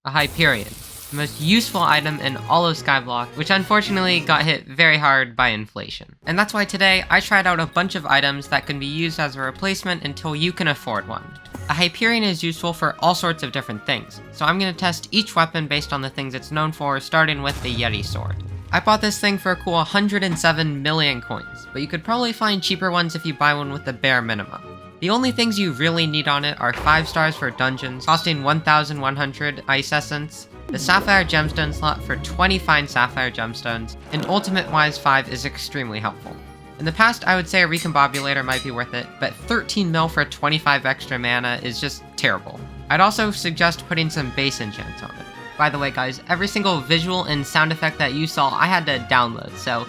a Hyperion, the most useful item in all of Skyblock, which unfortunately got hit very hard by inflation. And that's why today I tried out a bunch of items that can be used as a replacement until you can afford one. A Hyperion is useful for all sorts of different things, so I'm going to test each weapon based on the things it's known for, starting with the Yeti sword. I bought this thing for a cool 107 million coins, but you could probably find cheaper ones if you buy one with the bare minimum. The only things you really need on it are 5 stars for dungeons, costing 1,100 ice essence, the Sapphire Gemstone slot for 20 fine Sapphire Gemstones, and Ultimate Wise 5 is extremely helpful. In the past, I would say a Recombobulator might be worth it, but 13 mil for 25 extra mana is just terrible. I'd also suggest putting some base enchants on it. By the way guys, every single visual and sound effect that you saw I had to download, so,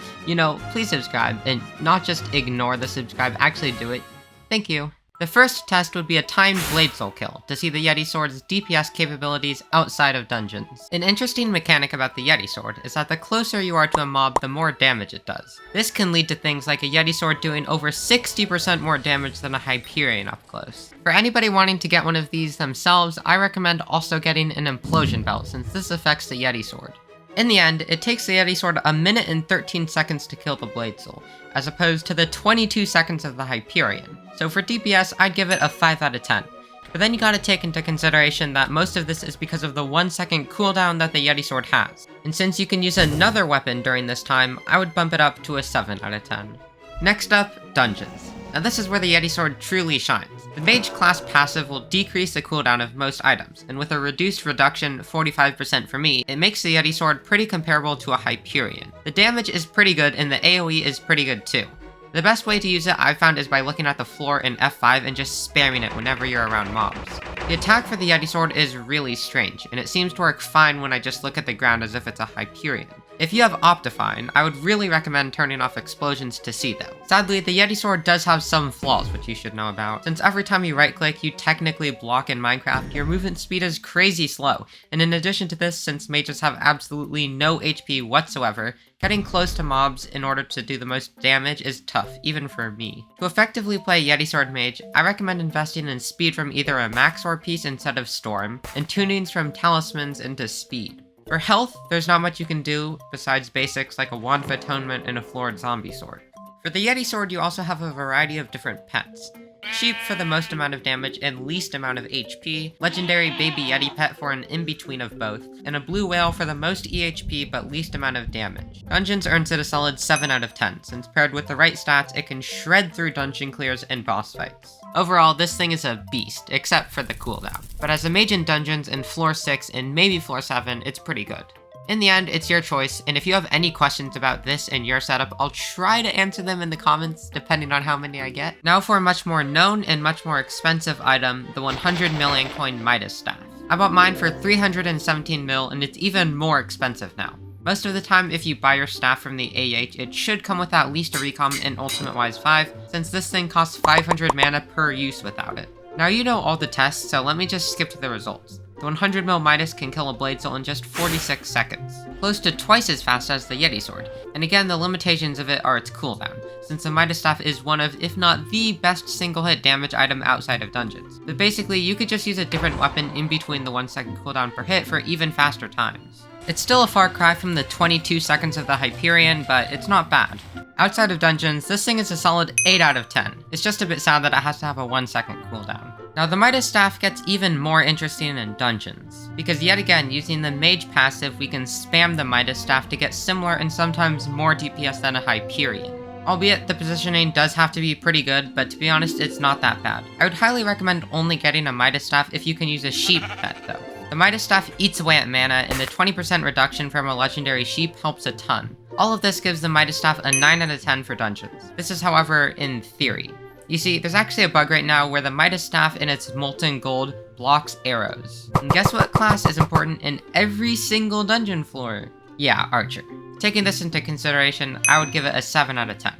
please subscribe, and not just ignore the subscribe, actually do it. Thank you. The first test would be a timed Blade Soul kill, to see the Yeti Sword's DPS capabilities outside of dungeons. An interesting mechanic about the Yeti Sword is that the closer you are to a mob, the more damage it does. This can lead to things like a Yeti Sword doing over 60% more damage than a Hyperion up close. For anybody wanting to get one of these themselves, I recommend also getting an Implosion Belt, since this affects the Yeti Sword. In the end, it takes the Yeti Sword 1 minute and 13 seconds to kill the Blade Soul, as opposed to the 22 seconds of the Hyperion. So for DPS, I'd give it a 5 out of 10. But then you gotta take into consideration that most of this is because of the 1 second cooldown that the Yeti Sword has. And since you can use another weapon during this time, I would bump it up to a 7 out of 10. Next up, dungeons. Now this is where the Yeti Sword truly shines. The Mage class passive will decrease the cooldown of most items, and with a reduced reduction, 45% for me, it makes the Yeti Sword pretty comparable to a Hyperion. The damage is pretty good, and the AoE is pretty good too. The best way to use it I've found is by looking at the floor in F5 and just spamming it whenever you're around mobs. The attack for the Yeti Sword is really strange, and it seems to work fine when I just look at the ground as if it's a Hyperion. If you have Optifine, I would really recommend turning off explosions to see though. Sadly, the Yeti Sword does have some flaws which you should know about. Since every time you right click, you technically block in Minecraft, your movement speed is crazy slow, and in addition to this, since mages have absolutely no HP whatsoever, getting close to mobs in order to do the most damage is tough, even for me. To effectively play Yeti Sword Mage, I recommend investing in speed from either a Max Sword piece instead of Storm, and tunings from Talismans into speed. For health, there's not much you can do besides basics like a Wand of Atonement and a Floored Zombie Sword. For the Yeti Sword, you also have a variety of different pets. Sheep for the most amount of damage and least amount of HP, legendary baby Yeti pet for an in-between of both, and a blue whale for the most EHP but least amount of damage. Dungeons earns it a solid 7 out of 10, since paired with the right stats, it can shred through dungeon clears and boss fights. Overall, this thing is a beast, except for the cooldown. But as a mage in dungeons in floor 6 and maybe floor 7, it's pretty good. In the end, it's your choice, and if you have any questions about this and your setup, I'll try to answer them in the comments, depending on how many I get. Now for a much more known and much more expensive item, the 100 million coin Midas staff. I bought mine for 317 mil, and it's even more expensive now. Most of the time, if you buy your staff from the AH, it should come with at least a recom and Ultimate Wise 5, since this thing costs 500 mana per use without it. Now you know all the tests, so let me just skip to the results. The 100 mil Midas can kill a Blade Soul in just 46 seconds, close to twice as fast as the Yeti Sword, and again the limitations of it are its cooldown, since the Midas staff is one of, if not the best single hit damage item outside of dungeons. But basically, you could just use a different weapon in between the 1 second cooldown per hit for even faster times. It's still a far cry from the 22 seconds of the Hyperion, but it's not bad. Outside of dungeons, this thing is a solid 8 out of 10. It's just a bit sad that it has to have a 1 second cooldown. Now the Midas staff gets even more interesting in dungeons, because yet again, using the Mage passive, we can spam the Midas staff to get similar and sometimes more DPS than a Hyperion. Albeit, the positioning does have to be pretty good, but to be honest, it's not that bad. I would highly recommend only getting a Midas staff if you can use a sheep pet though. The Midas staff eats away at mana, and the 20% reduction from a legendary sheep helps a ton. All of this gives the Midas staff a 9 out of 10 for dungeons. This is however in theory. You see, there's actually a bug right now where the Midas staff in its molten gold blocks arrows. And guess what class is important in every single dungeon floor? Yeah, Archer. Taking this into consideration, I would give it a 7 out of 10.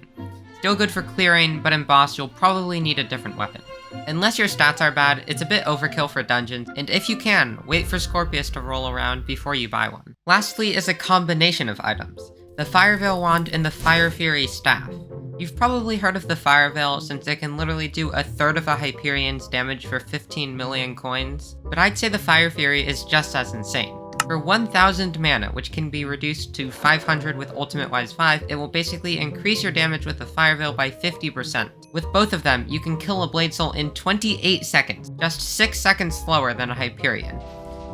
Still good for clearing, but in boss you'll probably need a different weapon. Unless your stats are bad, it's a bit overkill for dungeons, and if you can, wait for Scorpius to roll around before you buy one. Lastly is a combination of items. The Fireveil wand and the Fire Fury staff. You've probably heard of the Fireveil since it can literally do a third of a Hyperion's damage for 15 million coins, but I'd say the Fire Fury is just as insane. For 1000 mana, which can be reduced to 500 with Ultimate Wise 5, it will basically increase your damage with the Fireveil by 50%. With both of them, you can kill a Blade Soul in 28 seconds, just 6 seconds slower than a Hyperion.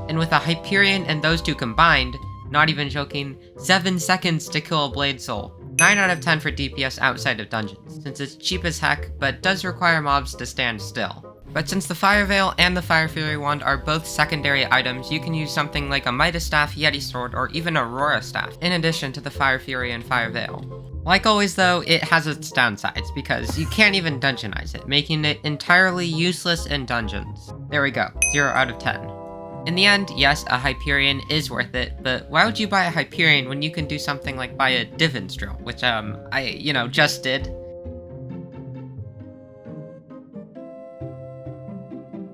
And with a Hyperion and those two combined, not even joking, 7 seconds to kill a Blade Soul. 9 out of 10 for DPS outside of dungeons, since it's cheap as heck, but does require mobs to stand still. But since the Fireveil and the Fire Fury Wand are both secondary items, you can use something like a Midas Staff, Yeti Sword, or even Aurora Staff, in addition to the Fire Fury and Fireveil. Like always though, it has its downsides, because you can't even dungeonize it, making it entirely useless in dungeons. There we go, 0 out of 10. In the end, yes, a Hyperion is worth it, but why would you buy a Hyperion when you can do something like buy a Divin's Drill, which I just did.